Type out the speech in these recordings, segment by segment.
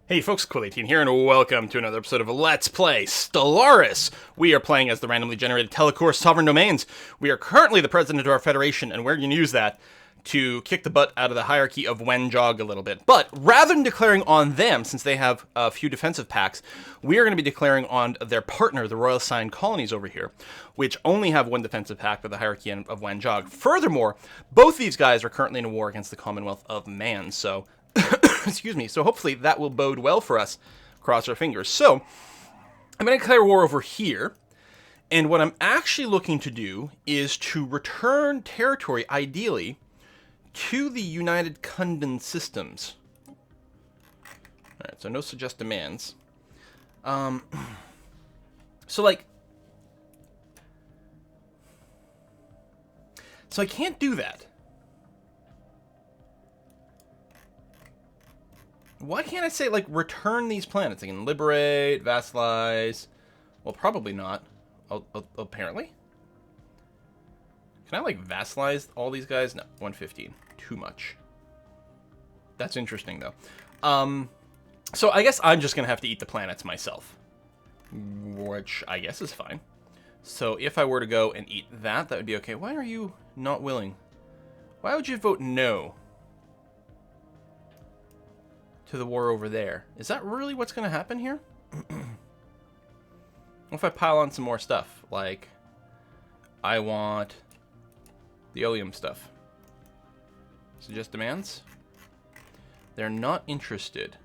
Hey folks, Quill18 here, and welcome to another episode of Let's Play Stellaris! We are playing as the randomly generated Telecore Sovereign Domains. We are currently the president of our federation, and we're going to use that to kick the butt out of the hierarchy of Wenjog a little bit. But rather than declaring on them, since they have a few defensive packs, we are going to be declaring on their partner, the Royal Sign Colonies over here, which only have one defensive pack with the hierarchy of Wenjog. Furthermore, both these guys are currently in a war against the Commonwealth of Man, so... excuse me, so hopefully that will bode well for us. Cross our fingers. So, I'm going to declare war over here, and what I'm actually looking to do is to return territory, ideally, to the United Kingdom systems. Alright, so no suggest demands. So I can't do that. Why can't I say, like, return these planets? I can liberate, vassalize. Well, probably not. Apparently. Can I, like, vassalize all these guys? No, 115. Too much. That's interesting, though. So I guess I'm just going to have to eat the planets myself. Which I guess is fine. So if I were to go and eat that, that would be okay. Why are you not willing? Why would you vote no to the war over there? Is that really what's going to happen here? What if I pile on some more stuff? Like, I want the oleum stuff. Suggest demands? They're not interested.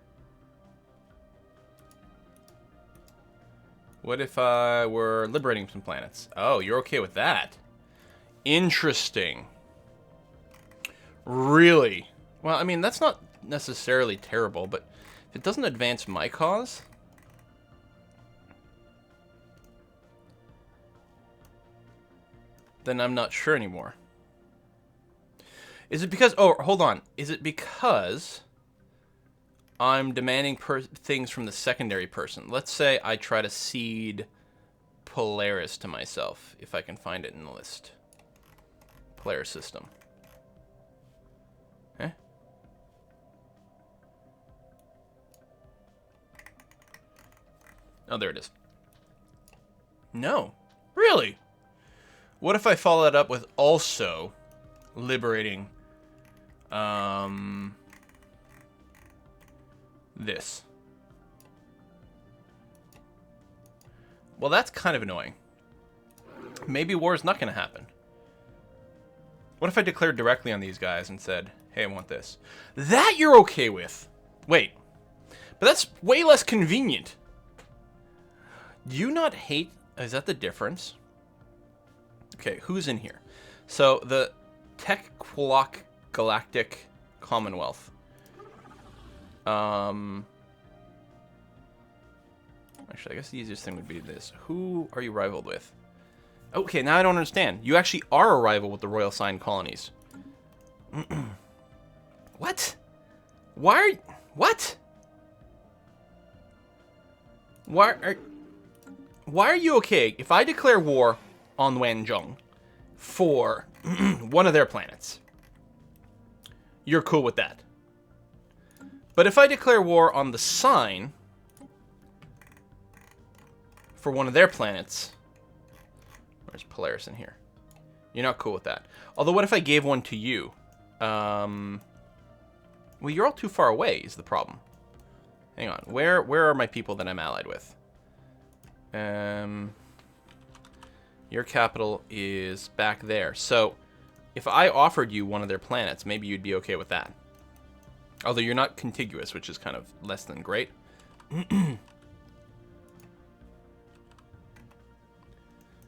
What if I were liberating some planets? Oh, you're okay with that. Interesting. Really? Well, I mean, that's not necessarily terrible, but if it doesn't advance my cause, then I'm not sure anymore. Is it because, oh, hold on, is it because I'm demanding things from the secondary person? Let's say I try to cede Polaris to myself, if I can find it in the list. Polaris system. Eh? Oh, there it is. No. Really? What if I follow that up with also liberating this? Well, that's kind of annoying. Maybe war is not going to happen. What if I declared directly on these guys and said, hey, I want this? That you're okay with. Wait. But that's way less convenient. Do you not hate... Is that the difference? Okay, who's in here? So, the Tekqualok Galactic Commonwealth. Actually, I guess the easiest thing would be this. Who are you rivaled with? Okay, now I don't understand. You actually are a rival with the Royal Sign Colonies. What? Why are... What? Why are you okay if I declare war on Wenjong for one of their planets? You're cool with that. But if I declare war on the sign for one of their planets... Where's Polaris in here? You're not cool with that. Although, what if I gave one to you? Well, you're all too far away is the problem. Hang on. Where are my people that I'm allied with? Your capital is back there. So, if I offered you one of their planets, maybe you'd be okay with that. Although you're not contiguous, which is kind of less than great. And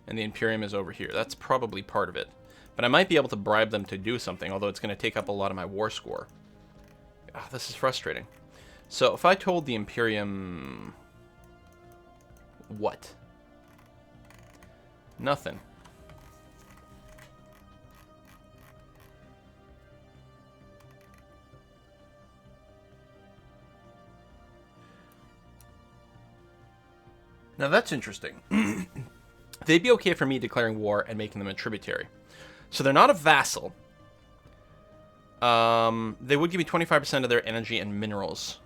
the Imperium is over here. That's probably part of it. But I might be able to bribe them to do something, although it's going to take up a lot of my war score. Oh, this is frustrating. So, if I told the Imperium... What? Nothing. Now that's interesting. They'd be okay for me declaring war and making them a tributary. So they're not a vassal. They would give me 25% of their energy and minerals.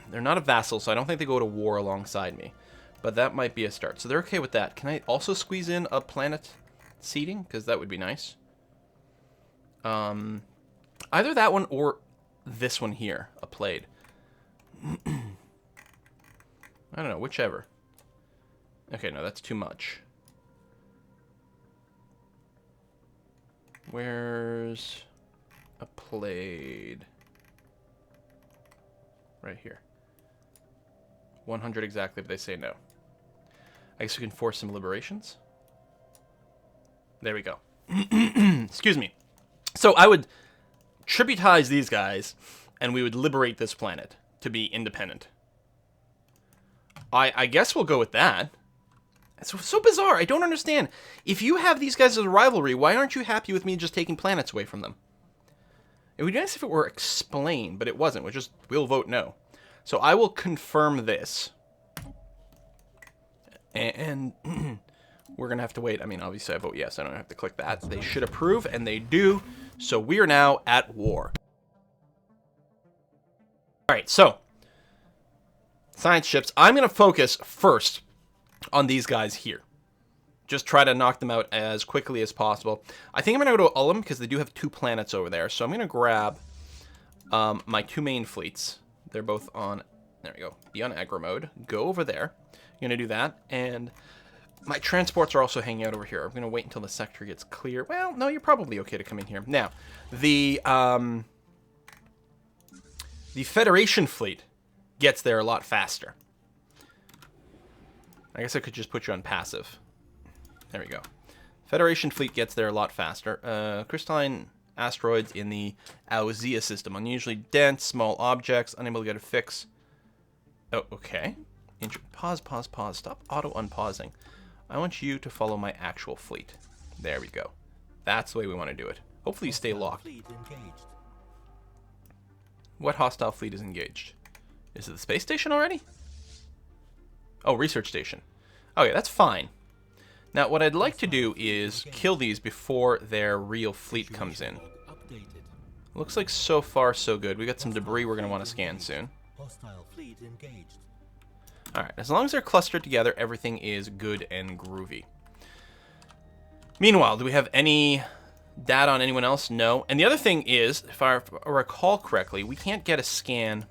They're not a vassal, so I don't think they go to war alongside me. But that might be a start. So they're okay with that. Can I also squeeze in a planet seeding? Because that would be nice. Either that one or this one here, a Plaid. I don't know, whichever. Okay, no, that's too much. Where's a Plaid? Right here. 100 exactly, but they say no. I guess we can force some liberations. There we go. Excuse me. So I would tributize these guys, and we would liberate this planet to be independent. I guess we'll go with that. It's so bizarre. I don't understand. If you have these guys as a rivalry, why aren't you happy with me just taking planets away from them? It would be nice if it were explained, but it wasn't. We'll vote no. So I will confirm this. And we're going to have to wait. I mean, obviously I vote yes. I don't have to click that. They should approve, and they do. So we are now at war. All right, so science ships. I'm going to focus first on these guys here. Just try to knock them out as quickly as possible. I think I'm going to go to Ullum because they do have 2 planets over there. So I'm going to grab my 2 main fleets. They're both on, there we go, be on aggro mode. Go over there. I'm going to do that. And my transports are also hanging out over here. I'm going to wait until the sector gets clear. Well, no, you're probably okay to come in here. Now, the Federation fleet gets there a lot faster. I guess I could just put you on passive. There we go. Federation fleet gets there a lot faster. Crystalline asteroids in the Auzia system. Unusually dense, small objects, unable to get a fix. Oh, okay. Pause. Stop auto-unpausing. I want you to follow my actual fleet. There we go. That's the way we want to do it. Hopefully you stay locked. What hostile fleet is engaged? Is it the space station already? Oh, research station. Okay, that's fine. Now, what I'd like to do is kill these before their real fleet comes in. Looks like so far so good. We got some debris we're going to want to scan soon. Alright, as long as they're clustered together, everything is good and groovy. Meanwhile, do we have any data on anyone else? No. And the other thing is, if I recall correctly, we can't get a scan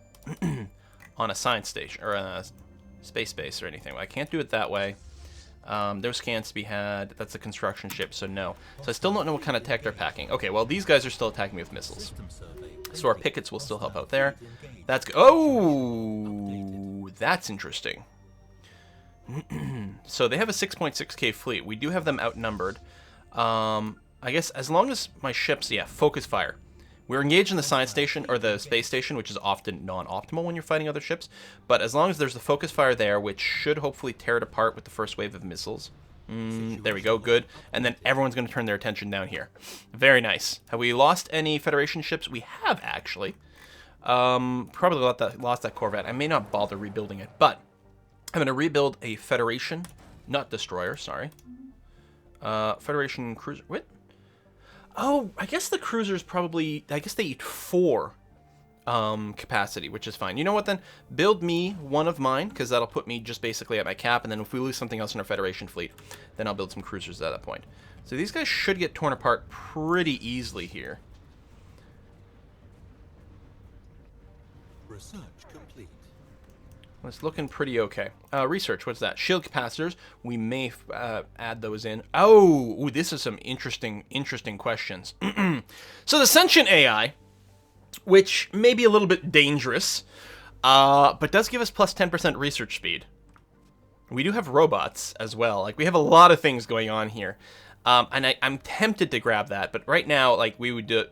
on a science station, or a space base or anything. I can't do it that way. There's scans to be had. That's a construction ship, so no. So I still don't know what kind of tech they're packing. Okay, well, these guys are still attacking me with missiles. So our pickets will still help out there. That's good. Oh, that's interesting. So they have a 6.6k fleet. We do have them outnumbered. I guess as long as my ships, yeah, focus fire. We're engaged in the science station, or the space station, which is often non-optimal when you're fighting other ships. But as long as there's the focus fire there, which should hopefully tear it apart with the first wave of missiles. There we go, good. And then everyone's going to turn their attention down here. Very nice. Have we lost any Federation ships? We have, actually. Probably lost that Corvette. I may not bother rebuilding it, but I'm going to rebuild a Federation, not destroyer, sorry. Federation cruiser, what? Oh, I guess the cruisers probably, I guess they eat 4 capacity, which is fine. You know what then? Build me one of mine, because that'll put me just basically at my cap, and then if we lose something else in our Federation fleet, then I'll build some cruisers at that point. So these guys should get torn apart pretty easily here. Research complete. It's looking pretty okay. Research, what's that? Shield capacitors. We may add those in. Oh, ooh, this is some interesting questions. So the sentient AI, which may be a little bit dangerous, but does give us plus 10% research speed. We do have robots as well. Like, we have a lot of things going on here. And I'm tempted to grab that, but right now, like, we would do,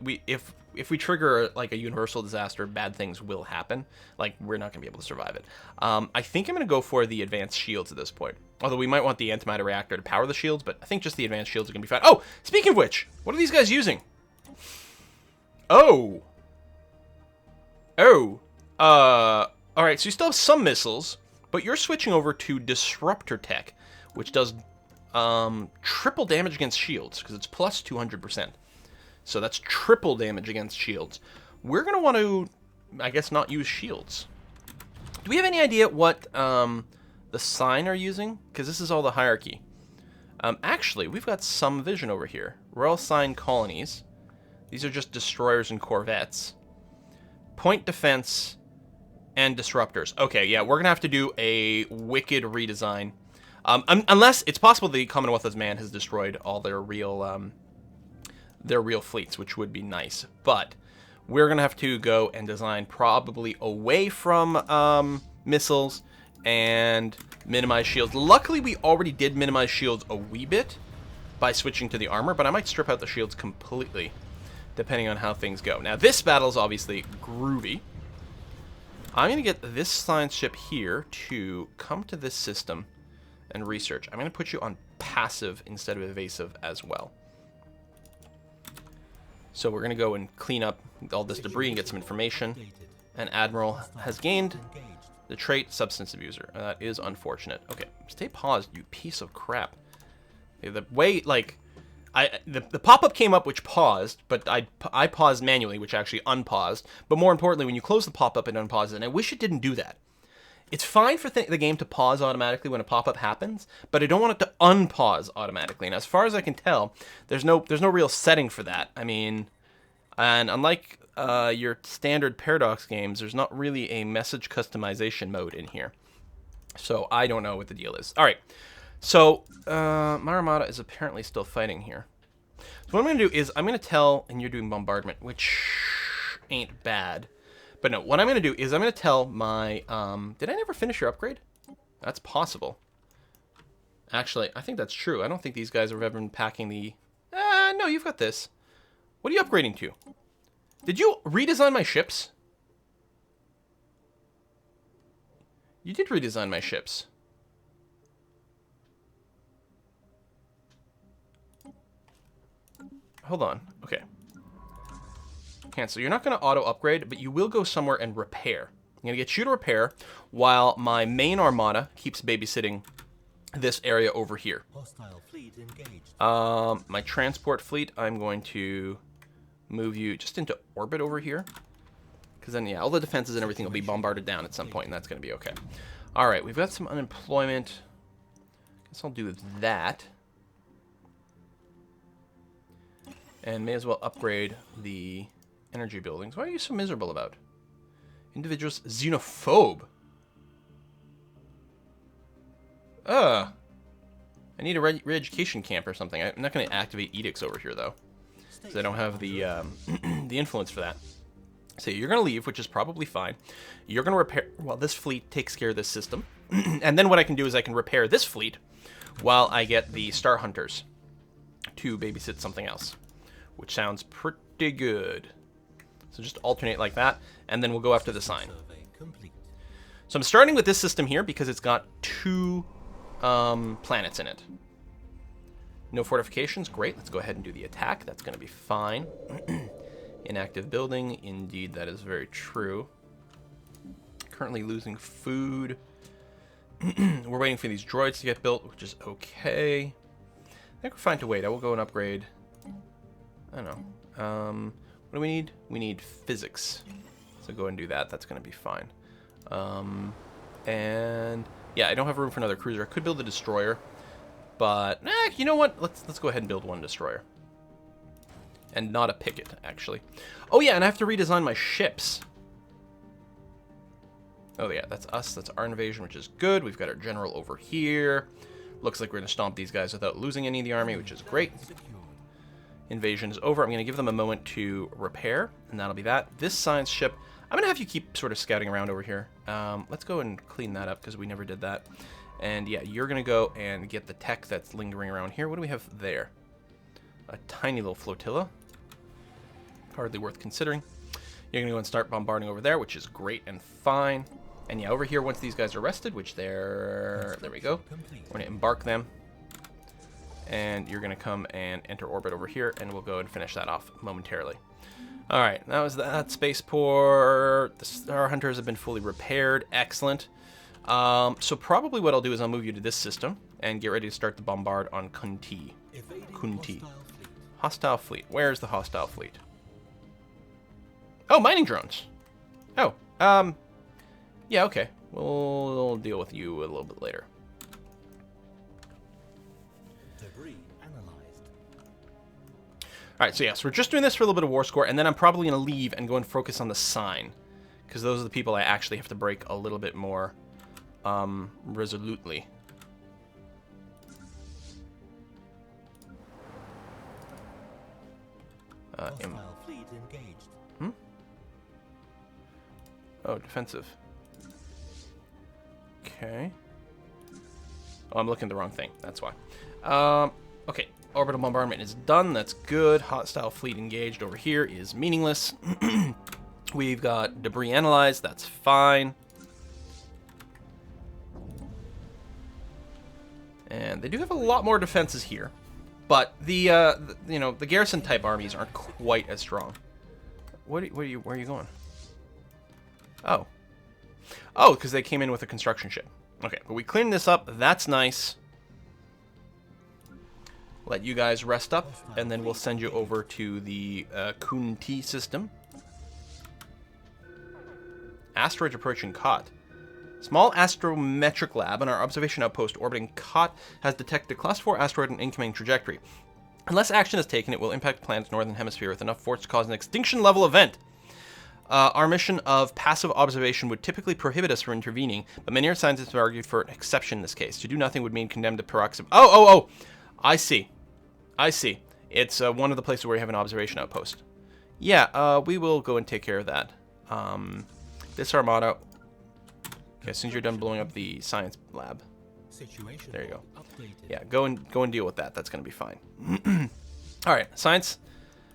if we trigger like a universal disaster, bad things will happen. Like, we're not gonna be able to survive it. I think I'm gonna go for the advanced shields at this point. Although we might want the antimatter reactor to power the shields, but I think just the advanced shields are gonna be fine. Oh, speaking of which, what are these guys using? Oh. All right, so you still have some missiles, but you're switching over to disruptor tech, which does triple damage against shields, because it's plus 200%. So that's triple damage against shields. We're going to want to, I guess, not use shields. Do we have any idea what the sign are using? Because this is all the hierarchy. Actually, we've got some vision over here. Royal Sign Colonies. These are just destroyers and corvettes. Point defense and disruptors. Okay, yeah, we're going to have to do a wicked redesign. Unless it's possible the Commonwealth of Man has destroyed all their real fleets, which would be nice. But we're going to have to go and design probably away from missiles and minimize shields. Luckily, we already did minimize shields a wee bit by switching to the armor, but I might strip out the shields completely, depending on how things go. Now, this battle is obviously groovy. I'm going to get this science ship here to come to this system and research. I'm going to put you on passive instead of evasive as well. So we're going to go and clean up all this debris and get some information. And Admiral has gained the trait Substance Abuser. That is unfortunate. Okay, stay paused, you piece of crap. Okay, the way, like, the pop-up came up which paused, but I paused manually, which actually unpaused. But more importantly, when you close the pop-up, it unpauses, and I wish it didn't do that. It's fine for the game to pause automatically when a pop-up happens, but I don't want it to unpause automatically. And as far as I can tell, there's no real setting for that. I mean, and unlike your standard Paradox games, there's not really a message customization mode in here. So I don't know what the deal is. All right. So my Armada is apparently still fighting here. So what I'm going to do is I'm going to tell, and you're doing bombardment, which ain't bad. But no, what I'm going to do is I'm going to tell my... did I never finish your upgrade? That's possible. Actually, I think that's true. I don't think these guys have ever been packing the... no, you've got this. What are you upgrading to? Did you redesign my ships? You did redesign my ships. Hold on. Okay. Cancel. You're not going to auto-upgrade, but you will go somewhere and repair. I'm going to get you to repair while my main armada keeps babysitting this area over here. Hostile fleet engaged. My transport fleet, I'm going to move you just into orbit over here. Because then, yeah, all the defenses and everything will be bombarded down at some point, and that's going to be okay. All right, we've got some unemployment. Guess I'll do that. And may as well upgrade the energy buildings. What are you so miserable about? Individuals xenophobe. I need a re-education camp or something. I'm not going to activate edicts over here, though. Because I don't have the the influence for that. So you're going to leave, which is probably fine. You're going to repair... Well, this fleet takes care of this system. And then what I can do is I can repair this fleet while I get the Star Hunters to babysit something else. Which sounds pretty good. So just alternate like that, and then we'll go after the sign. So I'm starting with this system here because it's got 2 planets in it. No fortifications, great. Let's go ahead and do the attack. That's going to be fine. Inactive building, indeed, that is very true. Currently losing food. We're waiting for these droids to get built, which is okay. I think we're fine to wait. I will go and upgrade. I don't know. What do we need? We need physics. So go and do that. That's going to be fine. And yeah, I don't have room for another cruiser. I could build a destroyer, but you know what? Let's go ahead and build one destroyer. And not a picket, actually. Oh yeah, and I have to redesign my ships. Oh yeah, that's us. That's our invasion, which is good. We've got our general over here. Looks like we're going to stomp these guys without losing any of the army, which is great. Invasion is over. I'm going to give them a moment to repair, and that'll be that. This science ship, I'm going to have you keep sort of scouting around over here. Let's go and clean that up, because we never did that. And yeah, you're going to go and get the tech that's lingering around here. What do we have there? A tiny little flotilla. Hardly worth considering. You're going to go and start bombarding over there, which is great and fine. And yeah, over here, once these guys are rested, which there we go. We're going to embark them. And you're going to come and enter orbit over here, and we'll go and finish that off momentarily. All right, that was that spaceport. The Star Hunters have been fully repaired. Excellent. So probably what I'll do is I'll move you to this system and get ready to start the bombard on Kunti. Hostile fleet. Where's the hostile fleet? Oh, mining drones. Oh, yeah, okay. We'll deal with you a little bit later. Debris analyzed. All right, so yes, we're just doing this for a little bit of war score, and then I'm probably going to leave and go and focus on the sign, because those are the people I actually have to break a little bit more resolutely. Hostile fleet engaged. Oh, defensive. Okay. Oh, I'm looking at the wrong thing. That's why. Okay. Orbital bombardment is done. That's good. Hostile fleet engaged over here is meaningless. We've got debris analyzed. That's fine. And they do have a lot more defenses here. But the you know, the garrison type armies aren't quite as strong. Where are you going? Oh. Oh, because they came in with a construction ship. Okay, but we cleaned this up. That's nice. Let you guys rest up, and then we'll send you over to the Kunti system. Asteroids approaching Kot. Small astrometric lab on our observation outpost orbiting Kot has detected a Class 4 asteroid in incoming trajectory. Unless action is taken, it will impact the planet's northern hemisphere with enough force to cause an extinction-level event. Our mission of passive observation would typically prohibit us from intervening, but many scientists have argued for an exception in this case. To do nothing would mean condemned to paroxysm. Oh! I see. It's one of the places where we have an observation outpost. Yeah, we will go and take care of that. This armada... Okay, as soon as you're done blowing up the science lab. Situation There you go. updated. Yeah, go and deal with that. That's going to be fine. All right, science,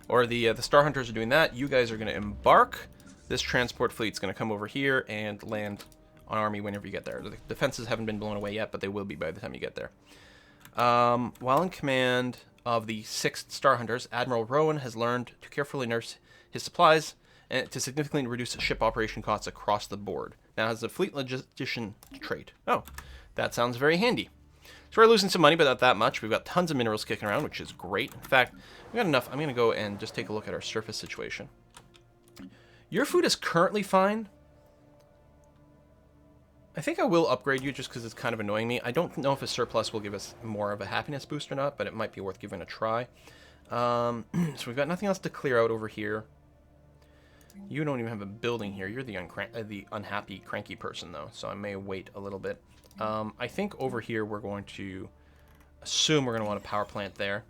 or the Star Hunters are doing that. You guys are going to embark. This transport fleet's going to come over here and land on Army whenever you get there. The defenses haven't been blown away yet, but they will be by the time you get there. While in command of the 6th Star Hunters, Admiral Rowan has learned to carefully nurse his supplies and to significantly reduce ship operation costs across the board. Now has a fleet logistician trait. Oh, that sounds very handy. So we're losing some money, but not that much. We've got tons of minerals kicking around, which is great. In fact, we've got enough. I'm going to go and just take a look at our surface situation. Your food is currently fine. I think I will upgrade you just because it's kind of annoying me. I don't know if a surplus will give us more of a happiness boost or not, but it might be worth giving a try. So we've got nothing else to clear out over here. You don't even have a building here. You're the unhappy, cranky person, though, so I may wait a little bit. I think over here we're going to assume we're going to want a power plant there.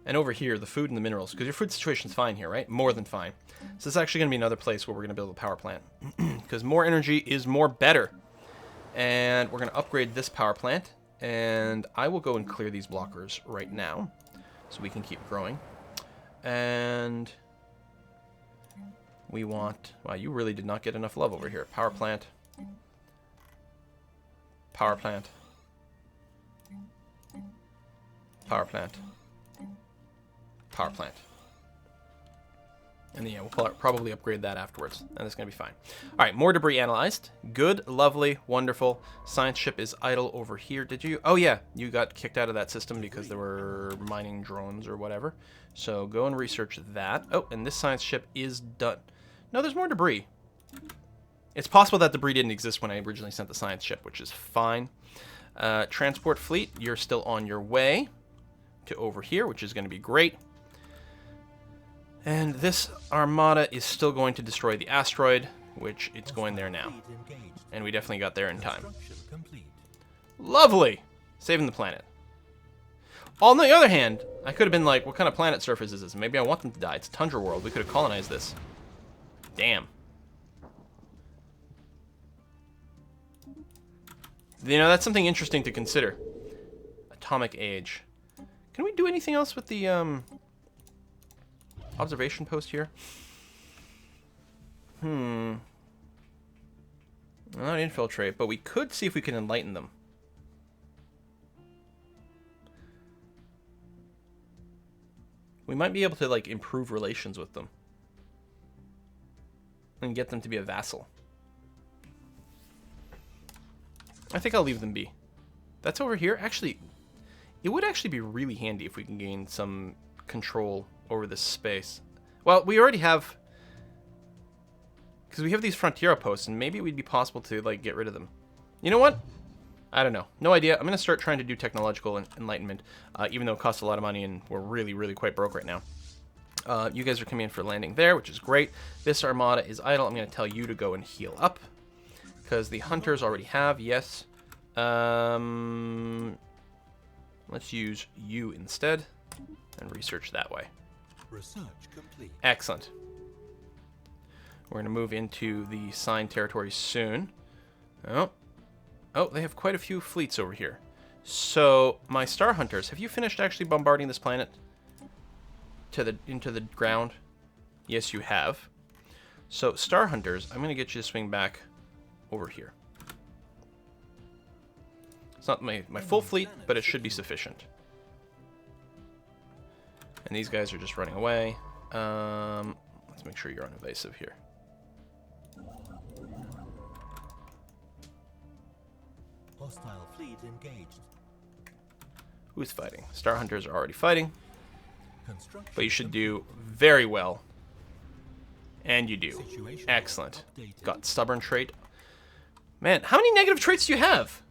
And over here, the food and the minerals, because your food situation's fine here, right? More than fine. So this is actually going to be another place where we're going to build a power plant. Because more energy is more better. And we're going to upgrade this power plant. And I will go and clear these blockers right now, so we can keep growing. And we want... Wow, you really did not get enough love over here. Power plant. Power plant. Power plant. Power plant. And yeah, we'll probably upgrade that afterwards. And it's going to be fine. All right, more debris analyzed. Good, lovely, wonderful. Science ship is idle over here. Did you? Oh, yeah. You got kicked out of that system because there were mining drones or whatever. So go and research that. Oh, and this science ship is done. No, there's more debris. It's possible that debris didn't exist when I originally sent the science ship, which is fine. Transport fleet, you're still on your way to over here, which is going to be great. And this armada is still going to destroy the asteroid, which it's going there now. And we definitely got there in time. Lovely! Saving the planet. On the other hand, I could have been like, what kind of planet surface is this? Maybe I want them to die. It's a tundra world. We could have colonized this. Damn. You know, that's something interesting to consider. Atomic age. Can we do anything else with the observation post here? Not infiltrate, but we could see if we can enlighten them. We might be able to, like, improve relations with them. And get them to be a vassal. I think I'll leave them be. That's over here. Actually, it would actually be really handy if we can gain some control over this space. Well, we already have Because we have these frontier outposts, and maybe it would be possible to, like, get rid of them. You know what? I don't know. No idea. I'm going to start trying to do technological enlightenment, even though it costs a lot of money, and we're really, really quite broke right now. You guys are coming in for landing there, which is great. This armada is idle. I'm going to tell you to go and heal up, because the hunters already have, yes. Let's use you instead, and research that way. Research complete. Excellent. We're going to move into the signed territory soon. Oh, they have quite a few fleets over here. So, my Star Hunters, have you finished actually bombarding this planet into the ground? Yes, you have. So, Star Hunters, I'm going to get you to swing back over here. It's not my full fleet, but it should be sufficient. And these guys are just running away. Let's make sure you're uninvasive here. Hostile fleet engaged. Who's fighting? Star Hunters are already fighting. Construction But you should do very well. And you do. Situation Excellent. updated. Got stubborn trait. Man, how many negative traits do you have?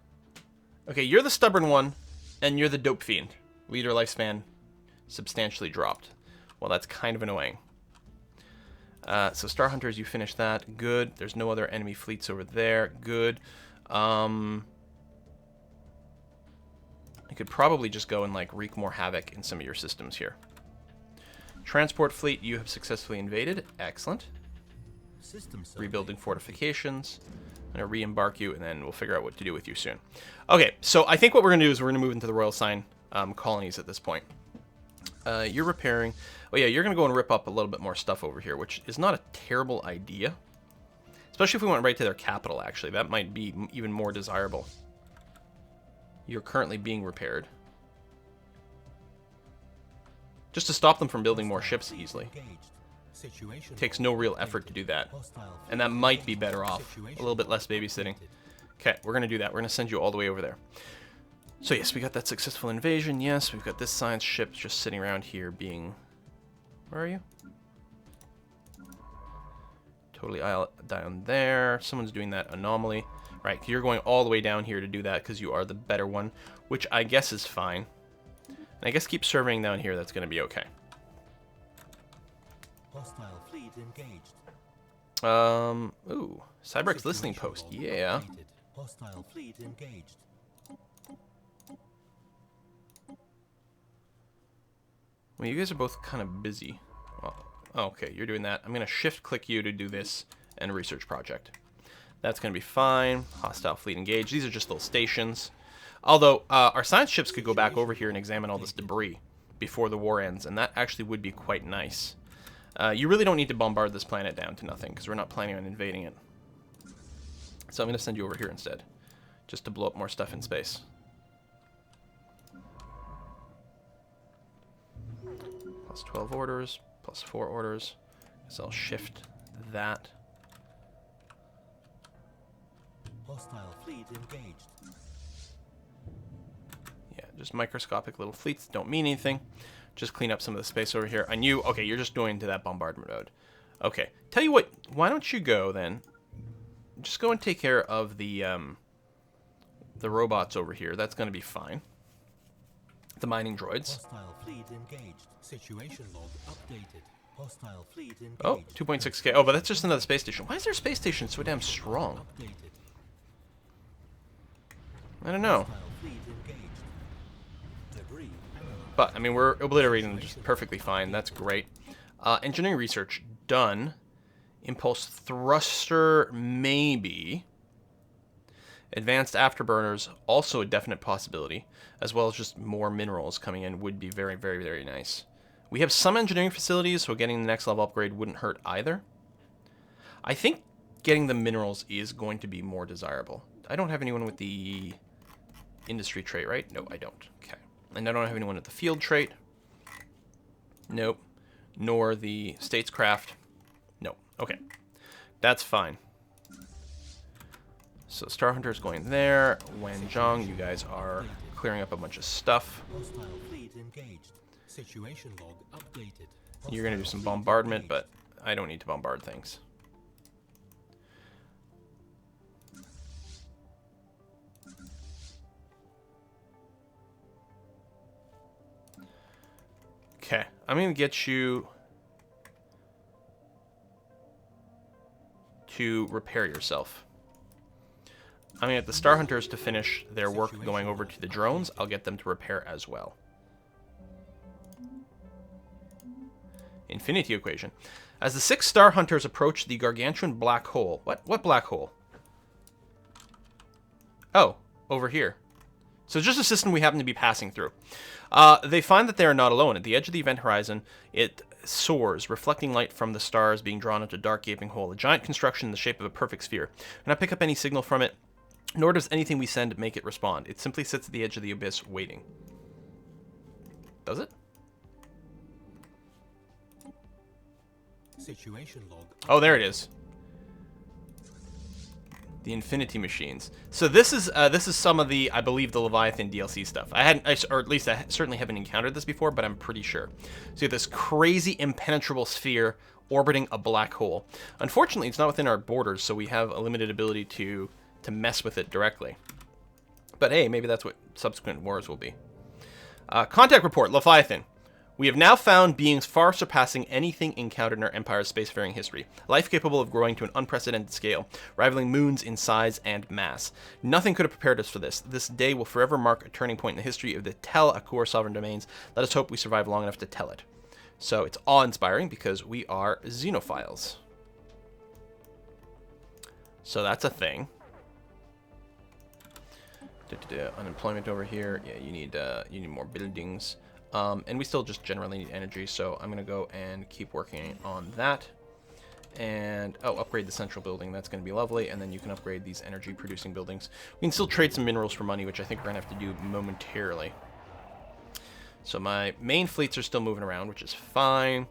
Okay, you're the stubborn one, and you're the dope fiend. Leader lifespan substantially dropped. Well, that's kind of annoying. So Star Hunters, you finished that. Good. There's no other enemy fleets over there. Good. I could probably just go and like wreak more havoc in some of your systems here. Transport fleet, you have successfully invaded. Excellent. System survey. Rebuilding fortifications. I'm going to re-embark you, and then we'll figure out what to do with you soon. Okay, so I think what we're going to do is we're going to move into the Royal Sign colonies at this point. You're repairing. Oh yeah, you're going to go and rip up a little bit more stuff over here, which is not a terrible idea. Especially if we went right to their capital, actually. That might be even more desirable. You're currently being repaired. Just to stop them from building more ships easily. Situation Takes no real effort to do that. And that might be better off. A little bit less babysitting. Okay, we're going to do that. We're going to send you all the way over there. So yes, we got that successful invasion. Yes, we've got this science ship just sitting around here being... Where are you? Totally down there. Someone's doing that anomaly. Right, you're going all the way down here to do that because you are the better one, which I guess is fine. And I guess keep surveying down here. That's going to be okay. Hostile fleet engaged. Ooh, Cyberx listening post. Yeah. Updated. Hostile fleet engaged. Well, you guys are both kind of busy. Oh, okay, you're doing that. I'm going to shift-click you to do this and research project. That's going to be fine. Hostile fleet engaged. These are just little stations. Although, our science ships could go back over here and examine all this debris before the war ends, and that actually would be quite nice. You really don't need to bombard this planet down to nothing, because we're not planning on invading it. So I'm going to send you over here instead, just to blow up more stuff in space. Plus 12 orders, plus 4 orders. So I'll shift that. Hostile fleet engaged. Yeah, just microscopic little fleets don't mean anything. Just clean up some of the space over here. I knew, okay, you're just going to that bombardment mode. Okay, tell you what, why don't you go then? Just go and take care of the robots over here. That's going to be fine. The mining droids. Hostile fleet engaged. Situation log updated. Hostile fleet engaged. Oh, 2.6k. Oh, but that's just another space station. Why is their space station so damn strong? Updated. I don't know. Hostile fleet engaged. Debris analyzed. But, I mean, we're obliterating them just perfectly fine. That's great. Engineering research, done. Impulse thruster, maybe. Advanced afterburners, also a definite possibility. As well as just more minerals coming in would be very, very, very nice. We have some engineering facilities, so getting the next level upgrade wouldn't hurt either. I think getting the minerals is going to be more desirable. I don't have anyone with the industry trait, right? No, I don't. Okay. And I don't have anyone with the field trait. Nope. Nor the statescraft. No. Okay. That's fine. So Star Hunter's going there. Wanzhong, you guys are clearing up a bunch of stuff. Hostile fleet engaged. Situation log updated. You're going to do some bombardment, but I don't need to bombard things. Okay, I'm going to get you to repair yourself. I'm going to get the Star Hunters to finish their work going over to the drones. I'll get them to repair as well. Infinity equation. As the 6 Star Hunters approach the gargantuan black hole... What black hole? Oh, over here. So it's just a system we happen to be passing through. They find that they are not alone. At the edge of the event horizon, it soars, reflecting light from the stars being drawn into a dark gaping hole, a giant construction in the shape of a perfect sphere. When I pick up any signal from it, nor does anything we send make it respond. It simply sits at the edge of the abyss, waiting. Does it? Situation log. Oh, there it is. The Infinity Machines. So this is some of the, I believe, the Leviathan DLC stuff. Or at least I certainly haven't encountered this before, but I'm pretty sure. So you have this crazy impenetrable sphere orbiting a black hole. Unfortunately, it's not within our borders, so we have a limited ability to mess with it directly. But hey, maybe that's what subsequent wars will be. Contact report, Leviathan. We have now found beings far surpassing anything encountered in our Empire's spacefaring history. Life capable of growing to an unprecedented scale, rivaling moons in size and mass. Nothing could have prepared us for this. This day will forever mark a turning point in the history of the Tel-Akor sovereign domains. Let us hope we survive long enough to tell it. So it's awe-inspiring because we are xenophiles. So that's a thing. Unemployment over here. Yeah, you need more buildings. And we still just generally need energy, so I'm going to go and keep working on that. And, upgrade the central building. That's going to be lovely. And then you can upgrade these energy-producing buildings. We can still trade some minerals for money, which I think we're going to have to do momentarily. So my main fleets are still moving around, which is fine.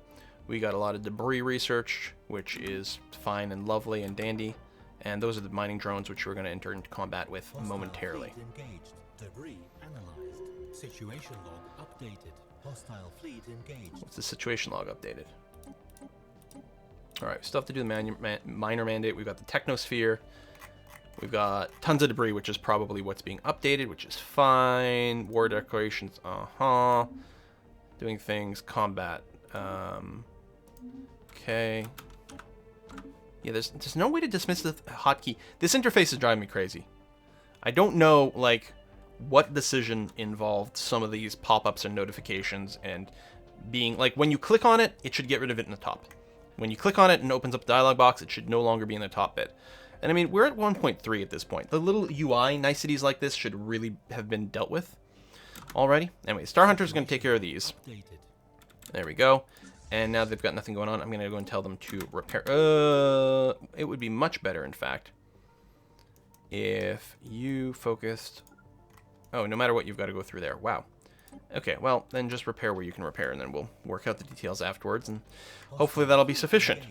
We got a lot of debris research, which is fine and lovely and dandy. And those are the mining drones, which we're going to enter into combat with momentarily. Engaged. Debris analyzed. Situation log updated. Hostile fleet engaged. What's the situation log updated? All right, still have to do the miner mandate. We've got the technosphere. We've got tons of debris, which is probably what's being updated, which is fine. War declarations, doing things, combat. Okay. Yeah, there's no way to dismiss the hotkey. This interface is driving me crazy. I don't know, like, what decision involved some of these pop-ups and notifications and being, like, when you click on it, it should get rid of it in the top. When you click on it and opens up the dialog box, it should no longer be in the top bit. And I mean, we're at 1.3 at this point. The little UI niceties like this should really have been dealt with already. Anyway, Star Hunter's going to take care of these. There we go. And now they've got nothing going on, I'm going to go and tell them to repair. It would be much better, in fact, if you focused... Oh, no matter what, you've got to go through there. Wow. Okay, well, then just repair where you can repair, and then we'll work out the details afterwards, and hopefully that'll be sufficient.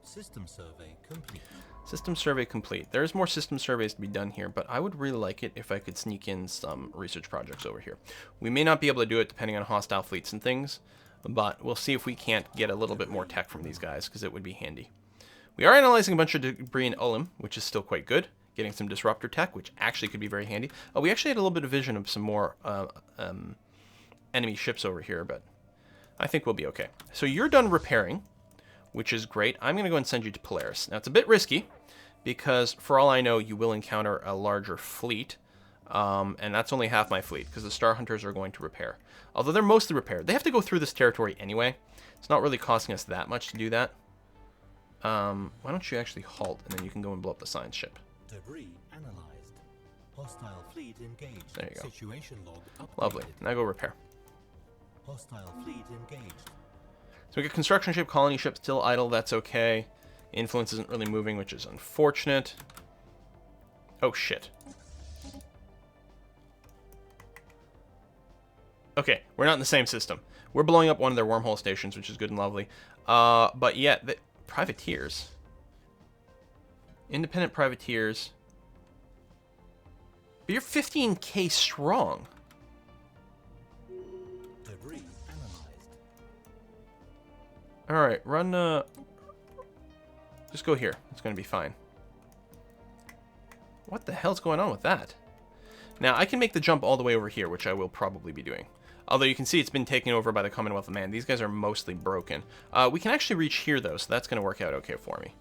System survey complete. System survey complete. There's more system surveys to be done here, but I would really like it if I could sneak in some research projects over here. We may not be able to do it depending on hostile fleets and things, but we'll see if we can't get a little bit more tech from these guys, because it would be handy. We are analyzing a bunch of debris in Ulim, which is still quite good. Getting some disruptor tech, which actually could be very handy. Oh, we actually had a little bit of vision of some more enemy ships over here, but I think we'll be okay. So you're done repairing, which is great. I'm going to go and send you to Polaris. Now, it's a bit risky, because for all I know, you will encounter a larger fleet, and that's only half my fleet, because the Star Hunters are going to repair. Although they're mostly repaired. They have to go through this territory anyway. It's not really costing us that much to do that. Why don't you actually halt, and then you can go and blow up the science ship. Debris analyzed. Hostile fleet engaged. There you go. Situation log updated. Lovely. Now go repair. Hostile fleet engaged. So we get construction ship, colony ship still idle. That's okay. Influence isn't really moving, which is unfortunate. Oh, shit. Okay, we're not in the same system. We're blowing up one of their wormhole stations, which is good and lovely. But yet, the privateers... Independent privateers. But you're 15k strong. Debris analyzed. Alright, run, just go here. It's going to be fine. What the hell's going on with that? Now, I can make the jump all the way over here, which I will probably be doing. Although you can see it's been taken over by the Commonwealth of Man. These guys are mostly broken. We can actually reach here, though, so that's going to work out okay for me.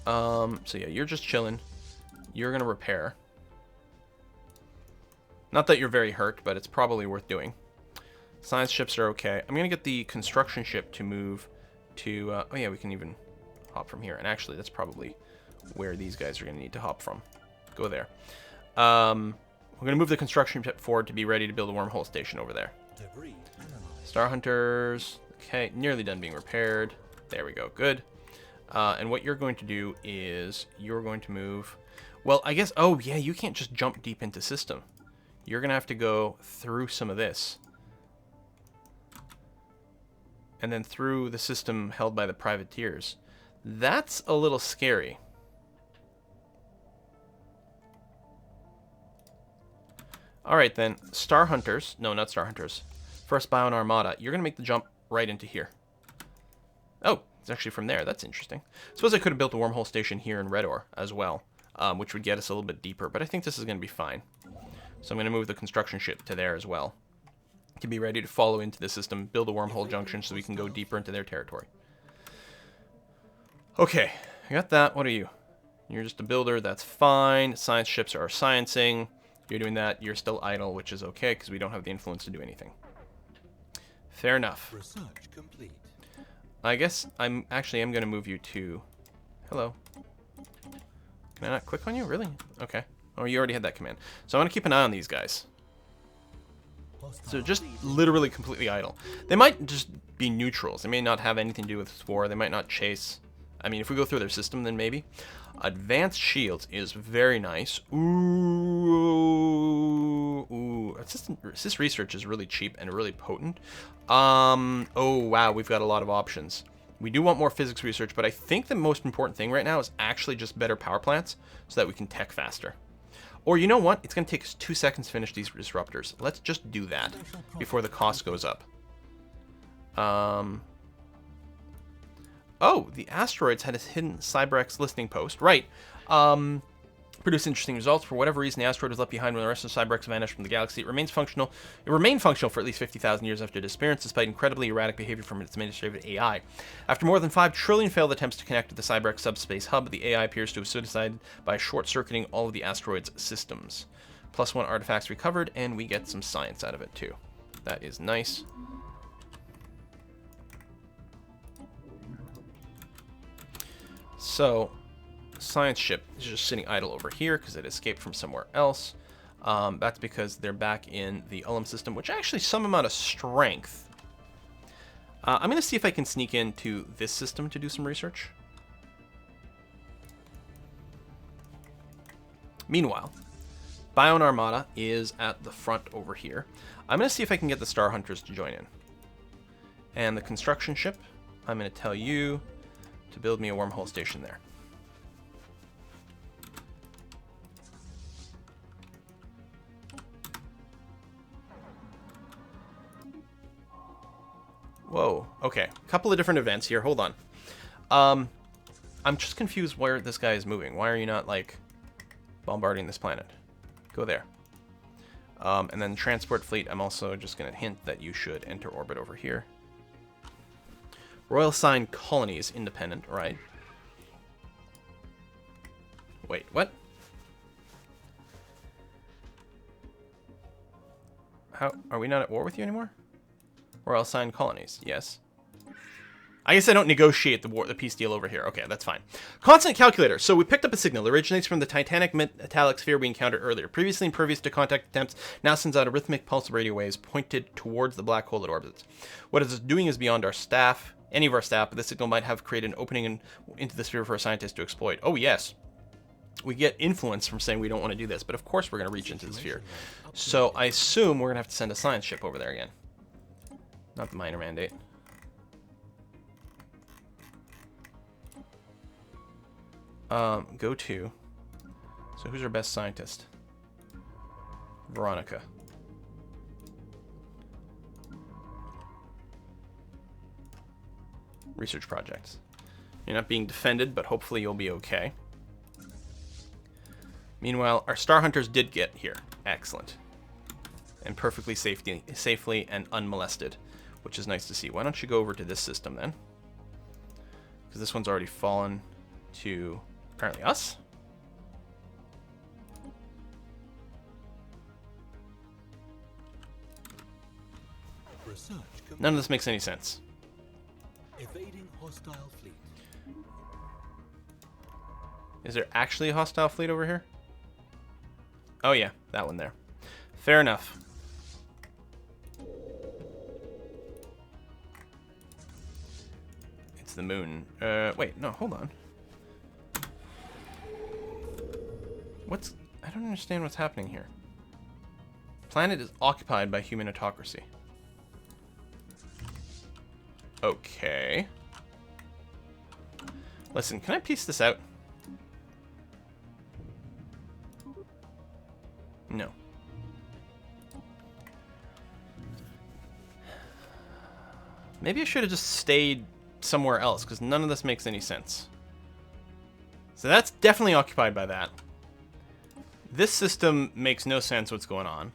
So yeah, you're just chilling. You're going to repair. Not that you're very hurt, but it's probably worth doing. Science ships are okay. I'm going to get the construction ship to move to... oh yeah, we can even hop from here. And actually, that's probably where these guys are going to need to hop from. Go there. We're going to move the construction ship forward to be ready to build a wormhole station over there. Star Hunters. Okay, nearly done being repaired. There we go. Good. And what you're going to do is you're going to move... Well, I guess... Oh, yeah, you can't just jump deep into system. You're going to have to go through some of this. And then through the system held by the privateers. That's a little scary. Alright then, Star Hunters. No, not Star Hunters. First Bion Armada. You're going to make the jump right into here. Oh, it's actually from there. That's interesting. Suppose I could have built a wormhole station here in Redor as well, which would get us a little bit deeper, but I think this is going to be fine. So I'm going to move the construction ship to there as well, to be ready to follow into the system, build a wormhole junction so we can go deeper into their territory. Okay, I got that. What are you? You're just a builder. That's fine. Science ships are sciencing. You're doing that. You're still idle, which is okay because we don't have the influence to do anything. Fair enough. Research complete. I guess I'm going to move you to... Hello. Can I not click on you? Really? Okay. Oh, you already had that command. So I want to keep an eye on these guys. So just literally completely idle. They might just be neutrals. They may not have anything to do with this war. They might not chase. I mean, if we go through their system, then maybe. Advanced shields is very nice. Ooh. Assist research is really cheap and really potent. Oh, wow. We've got a lot of options. We do want more physics research, but I think the most important thing right now is actually just better power plants so that we can tech faster. Or you know what? It's going to take us 2 seconds to finish these disruptors. Let's just do that before the cost goes up. Oh, the asteroids had a hidden Cyberx listening post. Right. Produced interesting results. For whatever reason, the asteroid was left behind when the rest of Cyberx vanished from the galaxy. It remained functional for at least 50,000 years after disappearance, despite incredibly erratic behavior from its administrative AI. After more than 5 trillion failed attempts to connect to the Cyberx subspace hub, the AI appears to have suicided by short-circuiting all of the asteroid's systems. +1 artifacts recovered, and we get some science out of it, too. That is nice. So... science ship is just sitting idle over here because it escaped from somewhere else. That's because they're back in the Ullum system, which actually some amount of strength. I'm going to see if I can sneak into this system to do some research. Meanwhile, Bion Armada is at the front over here. I'm going to see if I can get the Star Hunters to join in. And the construction ship, I'm going to tell you to build me a wormhole station there. Whoa, okay. Couple of different events here. Hold on. I'm just confused where this guy is moving. Why are you not, like, bombarding this planet? Go there. And then transport fleet, I'm also just going to hint that you should enter orbit over here. Royal Sign Colony is independent, right? Wait, what? How are we not at war with you anymore? Royal Sign Colonies, yes. I guess I don't negotiate the peace deal over here. Okay, that's fine. Constant calculator. So we picked up a signal. It originates from the titanic metallic sphere we encountered earlier. Previously impervious to contact attempts, now sends out a rhythmic pulse of radio waves pointed towards the black hole it orbits. What it's doing is beyond our staff, any of our staff, but this signal might have created an opening into the sphere for a scientist to exploit. Oh, yes. We get influence from saying we don't want to do this, but of course we're going to reach into the sphere. So I assume we're going to have to send a science ship over there again. Not the minor mandate. Go to. So who's our best scientist? Veronica. Research projects. You're not being defended, but hopefully you'll be okay. Meanwhile, our Star Hunters did get here. Excellent. and perfectly safely and unmolested, which is nice to see. Why don't you go over to this system then? Because this one's already fallen to apparently us. Research None of this makes any sense. evading hostile fleet. Is there actually a hostile fleet over here? Oh yeah, that one there. Fair enough. It's the moon. Wait, no, hold on. I don't understand what's happening here. Planet is occupied by human autocracy. Okay. Listen, can I piece this out? No. Maybe I should have just stayed somewhere else, because none of this makes any sense. So that's definitely occupied by that. This system makes no sense what's going on.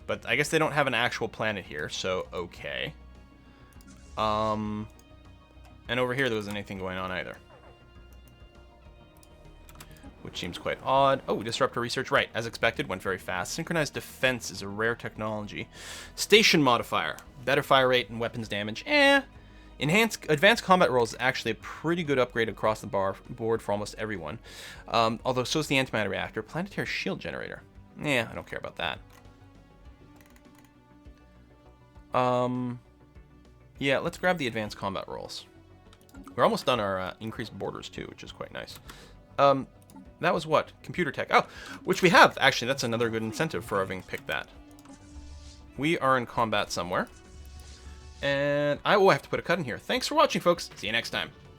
But I guess they don't have an actual planet here, so okay. And over here there wasn't anything going on either. Which seems quite odd. Oh, disruptor research. Right, as expected, went very fast. Synchronized defense is a rare technology. Station modifier. Better fire rate and weapons damage. Advanced combat rolls is actually a pretty good upgrade across the board for almost everyone. Although so is the antimatter reactor. Planetary shield generator. I don't care about that. Yeah, let's grab the advanced combat rolls. We're almost done our increased borders too, which is quite nice. That was what? Computer tech. Oh, which we have. Actually, that's another good incentive for having picked that. We are in combat somewhere. And I will have to put a cut in here. Thanks for watching, folks. See you next time.